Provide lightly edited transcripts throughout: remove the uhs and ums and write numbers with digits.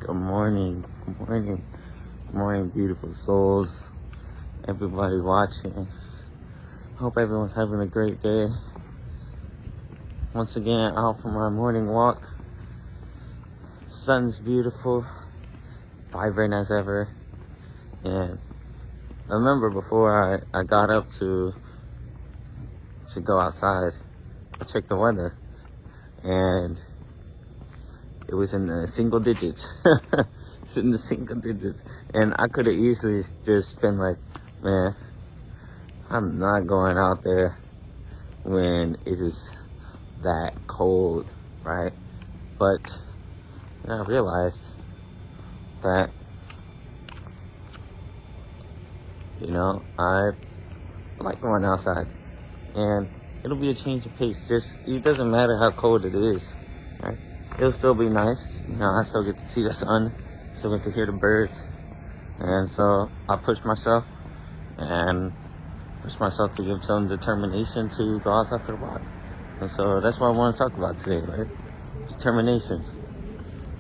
Good morning. Good morning. Good morning, beautiful souls. Everybody watching. Hope everyone's having a great day. Once again, out for my morning walk. Sun's beautiful, vibrant as ever. And I remember before I got up to go outside, I checked the weather, and it was in the single digits. It's in the single digits. And I could have easily just been like, man, I'm not going out there when it is that cold, right? But then I realized that, I like going outside. And it'll be a change of pace. It doesn't matter how cold it is, right? It'll still be nice. I still get to see the sun, still get to hear the birds. And so I push myself to give some determination to go outside for a walk. And so that's what I want to talk about today, right? Determination,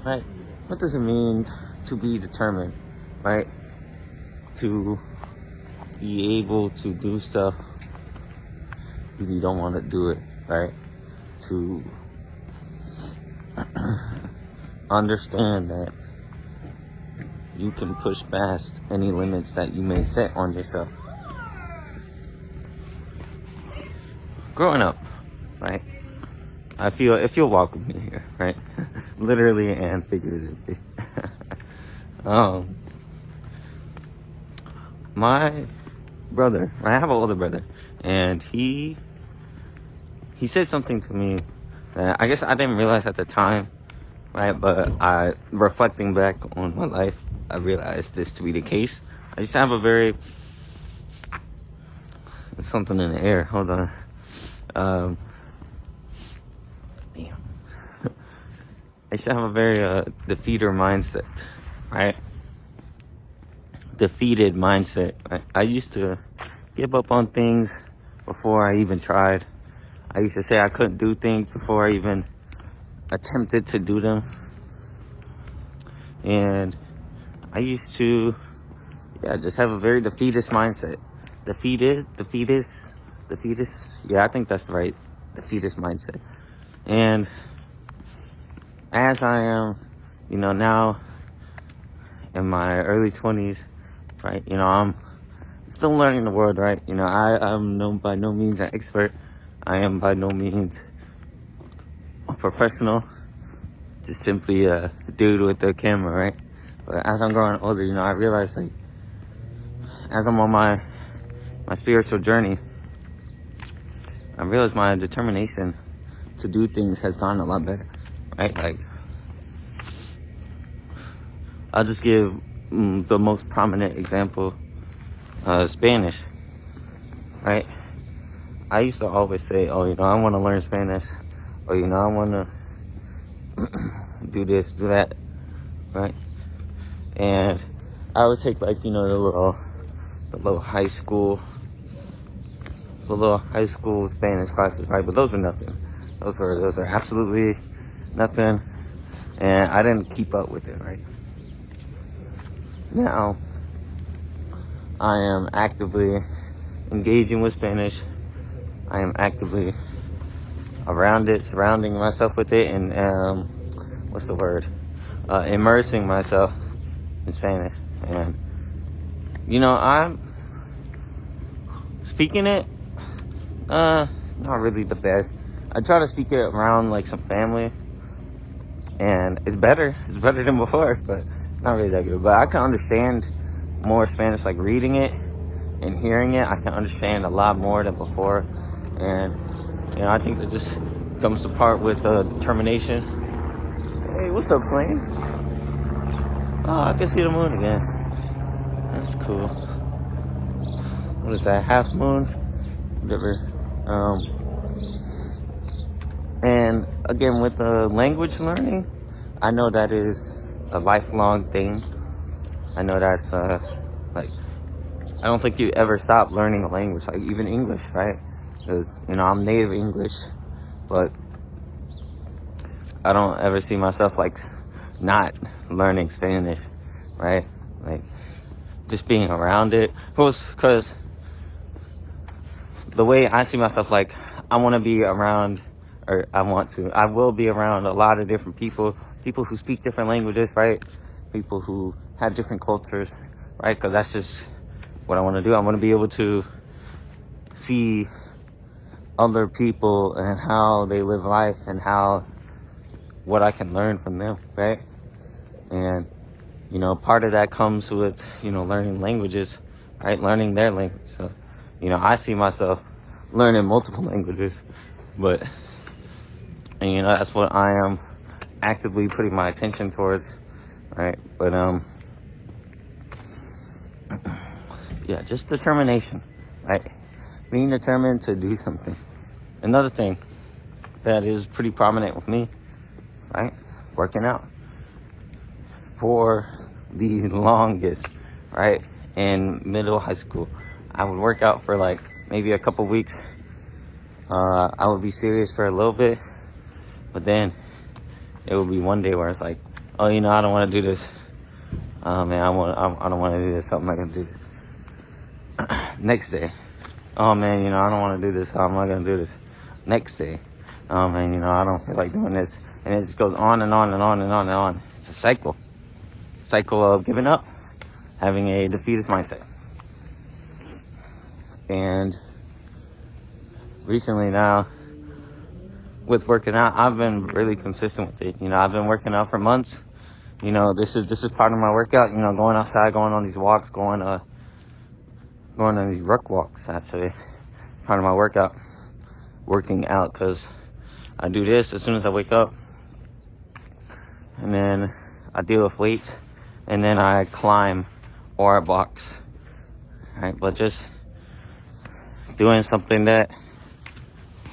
right? What does it mean to be determined, right? To be able to do stuff if you don't want to do it, right? To understand that you can push past any limits that you may set on yourself. Growing up, right? If you'll walk with me here, right? Literally and figuratively. My brother, I have an older brother, and he said something to me that I guess I didn't realize at the time, right? But reflecting back on my life, I realized this to be the case. I used to have there's something in the air. Hold on. Damn. I used to have a very defeated mindset, right? Defeated mindset. I used to give up on things before I even tried. I used to say I couldn't do things before I even attempted to do them. And I used to, just have a very defeatist mindset. Defeatist. Yeah, I think that's right. Defeatist mindset. And as I am, now in my early 20s, right, I'm still learning the world, right? I am by no means an expert. I am by no means a professional. Just simply a dude with a camera, right? But as I'm growing older, I realize, as I'm on my spiritual journey, I realize my determination to do things has gotten a lot better, right? I'll just give the most prominent example, Spanish, right? I used to always say, I want to learn Spanish, or, I want to do this, do that, right? And I would take, the little high school Spanish classes, right? But those were nothing. Those are absolutely nothing, and I didn't keep up with it, right? Now, I am actively engaging with Spanish. I am actively around it, surrounding myself with it, and immersing myself in Spanish. And I'm speaking it, not really the best. I try to speak it around some family, and it's better than before, but not really that good. But I can understand more Spanish, reading it and hearing it. I can understand a lot more than before. And I think that just comes to part with determination. Hey, what's up, plane? Oh, I can see the moon again. That's cool. What is that, half moon? Whatever. And again, with language learning, I know that is a lifelong thing. I know that's I don't think you ever stop learning a language, even English, right? Because I'm native English, but I don't ever see myself not learning Spanish, right? Like, just being around it. Because the way I see myself, like, I want to be around, or I will be around a lot of different people who speak different languages, right? People who have different cultures, right? Because that's just what I want to do. I want to be able to see other people and how they live life and what I can learn from them, right? And, part of that comes with, learning languages, right? Learning their language. So, I see myself learning multiple languages, but, and, that's what I am actively putting my attention towards, right? But, yeah, just determination, right? Being determined to do something. Another thing that is pretty prominent with me, right? Working out. For the longest, right? In middle high school, I would work out for like maybe a couple weeks. I would be serious for a little bit, but then it would be one day where it's like, oh, I don't want to do this. Man, I don't want to do this. Something I can do. Next day, oh man, I don't want to do this. How am I gonna do this? Next day, oh man, I don't feel like doing this, and it just goes on and on and on and on and on. It's a cycle of giving up, having a defeatist mindset. And recently now, with working out, I've been really consistent with it. I've been working out for months. This is part of my workout. Going outside, going on these walks, going on these ruck walks. Actually, part of my workout, working out, because I do this as soon as I wake up, and then I deal with weights, and then I climb or I box, right? But just doing something that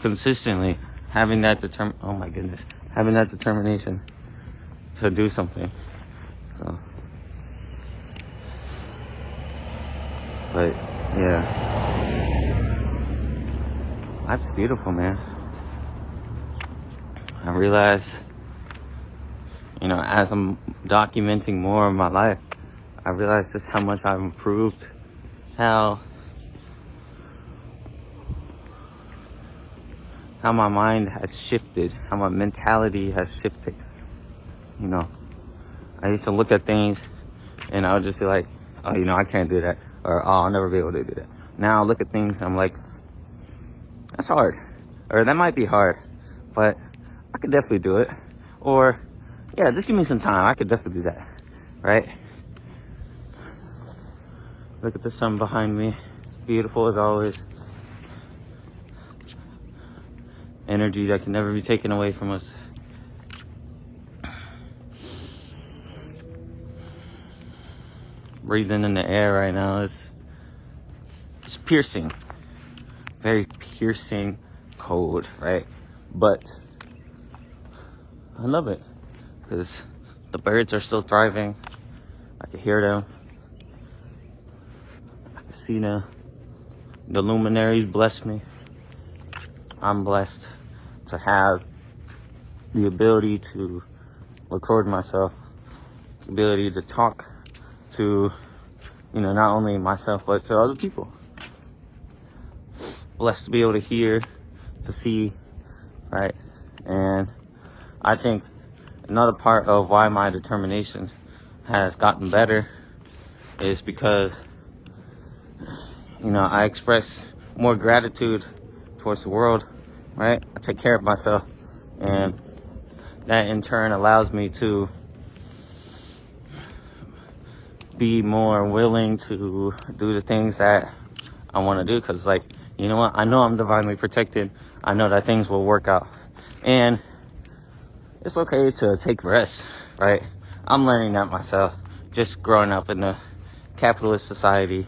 consistently, having that determination to do something. So, but yeah, life's beautiful, man. I realize, as I'm documenting more of my life, I realize just how much I've improved, how my mind has shifted, how my mentality has shifted. I used to look at things and I would just be like, oh, I can't do that, or oh, I'll never be able to do that. Now I look at things and I'm like, that's hard, or that might be hard, but I could definitely do it. Or, yeah, just give me some time, I could definitely do that, right? Look at the sun behind me, beautiful as always. Energy that can never be taken away from us. Breathing in the air right now is piercing, very piercing cold, right? But I love it because the birds are still thriving. I can hear them. I can see them. The luminaries bless me. I'm blessed to have the ability to record myself, the ability to talk to, not only myself, but to other people. Blessed to be able to hear, to see, right? And I think another part of why my determination has gotten better is because, I express more gratitude towards the world, right? I take care of myself, and that in turn allows me to be more willing to do the things that I want to do, because I know I'm divinely protected. I know that things will work out, and it's okay to take rest, right? I'm learning that myself, just growing up in a capitalist society.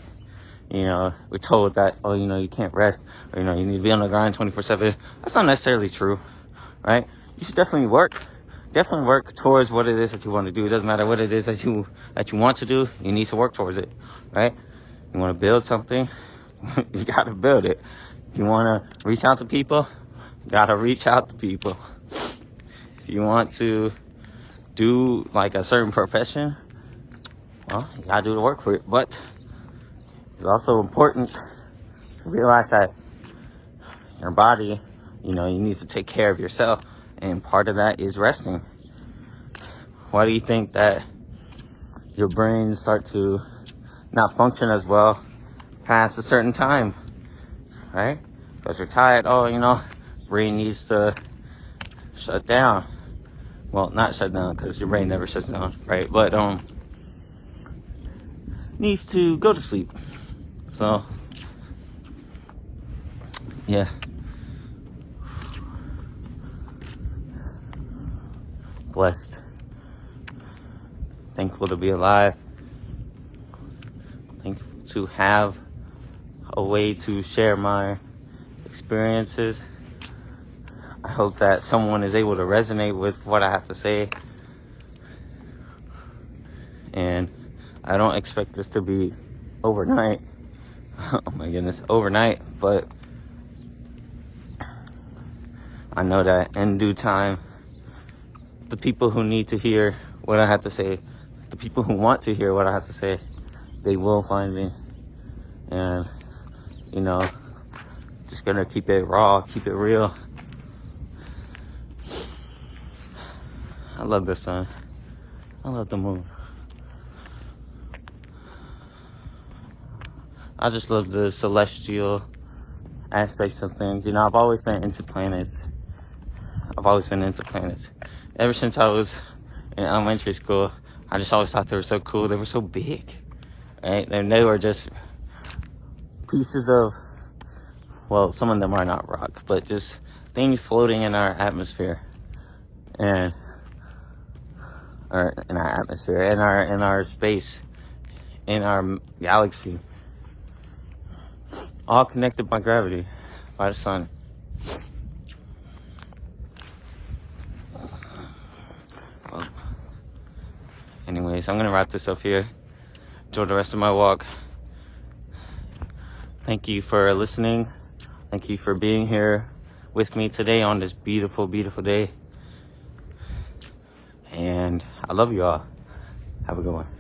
We're told that, oh, you can't rest, or you need to be on the grind 24/7. That's not necessarily true, right? You should definitely work towards what it is that you want to do. It doesn't matter what it is that you want to do, you need to work towards it, right? You want to build something, you got to build it. You want to reach out to people, you got to reach out to people. If you want to do like a certain profession, well, you gotta do the work for it. But it's also important to realize that your body, you need to take care of yourself, and part of that is resting. Why do you think that your brain start to not function as well past a certain time, right? Because you're tired. Brain needs to shut down. Well, not shut down, because your brain never shuts down, right? But needs to go to sleep. So yeah, blessed, thankful to be alive, thankful to have a way to share my experiences. I hope that someone is able to resonate with what I have to say, and I don't expect this to be overnight. Oh my goodness, overnight, but I know that in due time, the people who need to hear what I have to say, the people who want to hear what I have to say, they will find me. And just gonna keep it raw, keep it real. I love the sun. I love the moon. I just love the celestial aspects of things. I've always been into planets. Ever since I was in elementary school, I just always thought they were so cool. They were so big, right? And they were just pieces of, well, some of them are not rock, but just things floating in our atmosphere, in our space, in our galaxy, all connected by gravity, by the sun. Well, anyways, I'm gonna wrap this up here. Enjoy the rest of my walk. Thank you for listening. Thank you for being here with me today on this beautiful, beautiful day. And I love you all. Have a good one.